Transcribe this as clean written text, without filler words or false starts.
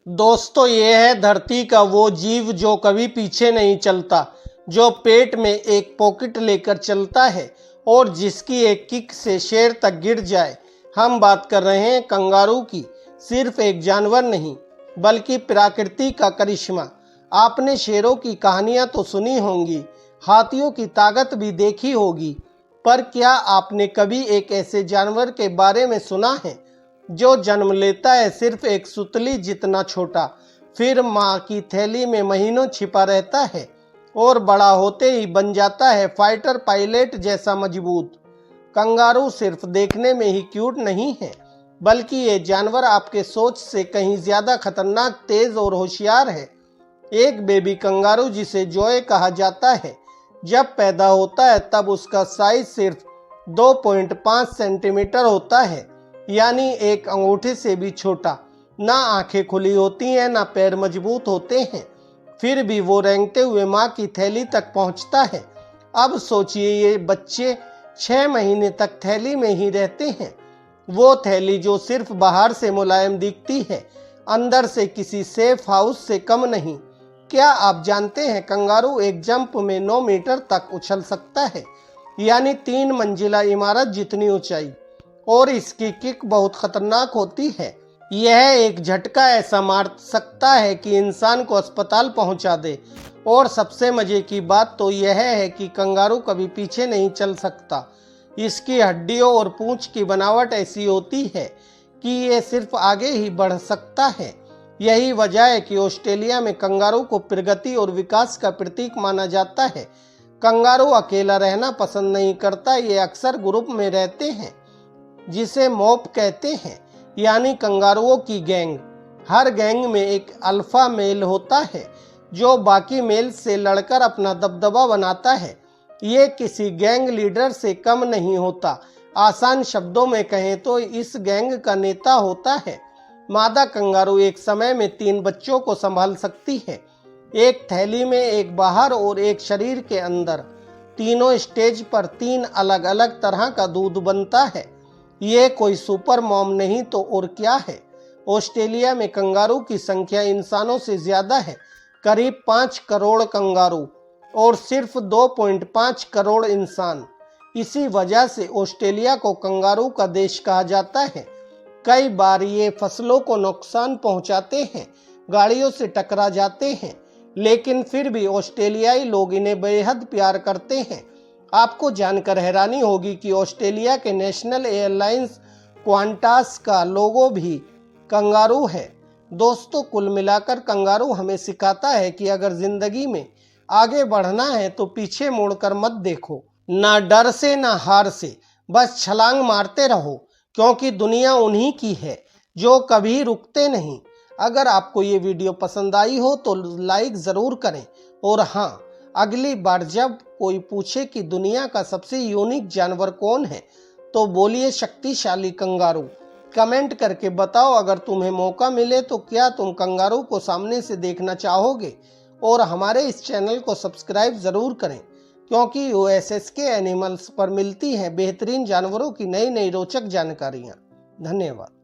दोस्तों, ये है धरती का वो जीव जो कभी पीछे नहीं चलता, जो पेट में एक पॉकेट लेकर चलता है और जिसकी एक किक से शेर तक गिर जाए। हम बात कर रहे हैं कंगारू की। सिर्फ एक जानवर नहीं, बल्कि प्रकृति का करिश्मा। आपने शेरों की कहानियां तो सुनी होंगी, हाथियों की ताकत भी देखी होगी, पर क्या आपने कभी एक ऐसे जानवर के बारे में सुना है जो जन्म लेता है सिर्फ एक सुतली जितना छोटा, फिर माँ की थैली में महीनों छिपा रहता है और बड़ा होते ही बन जाता है फाइटर पायलट जैसा मजबूत। कंगारू सिर्फ देखने में ही क्यूट नहीं है, बल्कि ये जानवर आपके सोच से कहीं ज्यादा खतरनाक, तेज और होशियार है। एक बेबी कंगारू, जिसे जॉय कहा जाता है, जब पैदा होता है तब उसका साइज सिर्फ 2.5 सेंटीमीटर होता है, यानी एक अंगूठे से भी छोटा। ना आंखें खुली होती हैं, ना पैर मजबूत होते हैं, फिर भी वो रेंगते हुए माँ की थैली तक पहुँचता है। अब सोचिए, ये बच्चे 6 महीने तक थैली में ही रहते हैं। वो थैली जो सिर्फ बाहर से मुलायम दिखती है, अंदर से किसी सेफ हाउस से कम नहीं। क्या आप जानते हैं, कंगारू एक जंप में 9 मीटर तक उछल सकता है, यानी 3 मंजिला इमारत जितनी ऊंचाई। और इसकी किक बहुत खतरनाक होती है। यह एक झटका ऐसा मार सकता है कि इंसान को अस्पताल पहुंचा दे। और सबसे मजे की बात तो यह है कि कंगारू कभी पीछे नहीं चल सकता। इसकी हड्डियों और पूंछ की बनावट ऐसी होती है कि ये सिर्फ आगे ही बढ़ सकता है। यही वजह है कि ऑस्ट्रेलिया में कंगारू को प्रगति और विकास का प्रतीक माना जाता है। कंगारू अकेला रहना पसंद नहीं करता, ये अक्सर ग्रुप में रहते हैं, जिसे मॉब कहते हैं, यानी कंगारुओं की गैंग। हर गैंग में एक अल्फा मेल होता है जो बाकी मेल से लड़कर अपना दबदबा बनाता है। ये किसी गैंग लीडर से कम नहीं होता। आसान शब्दों में कहें तो इस गैंग का नेता होता है। मादा कंगारू एक समय में 3 बच्चों को संभाल सकती है, एक थैली में, एक बाहर और एक शरीर के अंदर। तीनों स्टेज पर 3 अलग अलग तरह का दूध बनता है। ये कोई सुपर मॉम नहीं तो और क्या है। ऑस्ट्रेलिया में कंगारू की संख्या इंसानों से ज्यादा है, करीब 5 करोड़ कंगारू और सिर्फ 2.5 करोड़ इंसान। इसी वजह से ऑस्ट्रेलिया को कंगारू का देश कहा जाता है। कई बार ये फसलों को नुकसान पहुंचाते हैं, गाड़ियों से टकरा जाते हैं, लेकिन फिर भी ऑस्ट्रेलियाई लोग इन्हें बेहद प्यार करते हैं। आपको जानकर हैरानी होगी कि ऑस्ट्रेलिया के नेशनल एयरलाइंस क्वांटास का लोगो भी कंगारू है। दोस्तों, कुल मिलाकर कंगारू हमें सिखाता है कि अगर जिंदगी में आगे बढ़ना है तो पीछे मुड़कर मत देखो। ना डर से ना हार से, बस छलांग मारते रहो, क्योंकि दुनिया उन्हीं की है जो कभी रुकते नहीं। अगर आपको ये वीडियो पसंद आई हो तो लाइक ज़रूर करें। और हाँ, अगली बार जब कोई पूछे कि दुनिया का सबसे यूनिक जानवर कौन है, तो बोलिए शक्तिशाली कंगारू। कमेंट करके बताओ, अगर तुम्हें मौका मिले तो क्या तुम कंगारू को सामने से देखना चाहोगे। और हमारे इस चैनल को सब्सक्राइब ज़रूर करें, क्योंकि USSK एनिमल्स पर मिलती हैं बेहतरीन जानवरों की नई नई रोचक जानकारियाँ। धन्यवाद।